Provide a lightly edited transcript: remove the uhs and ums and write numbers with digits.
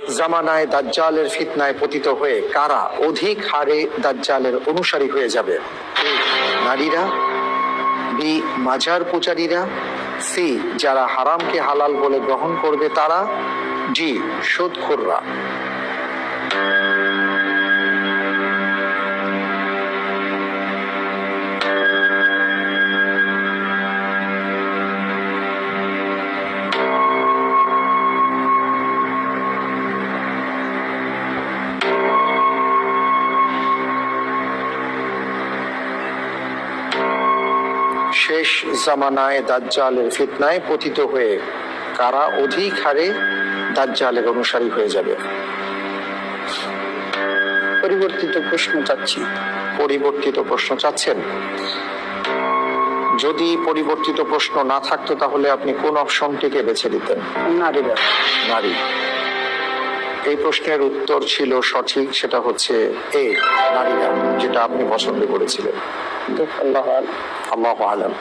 জামানায় দাজ্জালের ফিতনায় পতিত হয়ে কারা অধিক হারে দাজ্জালের অনুসারী হয়ে যাবে? এ, নারীরা, বি, মাজার পূজারীরা, সি, যারা হারামকে হালাল বলে গ্রহণ করবে তারা, জি, সুদখোররা। শেষ জামানায় দাজ্জালের ফিতনায় পতিত হয়ে কারা অধিক হারে দাজ্জালের অনুসারী হয়ে যাবে? পরিবর্তিত প্রশ্ন চাচ্ছি। পরিবর্তিত প্রশ্ন চাচ্ছেন? যদি পরিবর্তিত প্রশ্ন না থাকতো তাহলে আপনি কোন অপশনটিকে বেছে দিতেন? নারীরা। নারী। এই প্রশ্নের উত্তর ছিল সঠিক, সেটা হচ্ছে এ, নারীরা, যেটা আপনি পছন্দ করেছিলেন। আল্লাহু আ'লাম। আল্লাহু আ'লাম।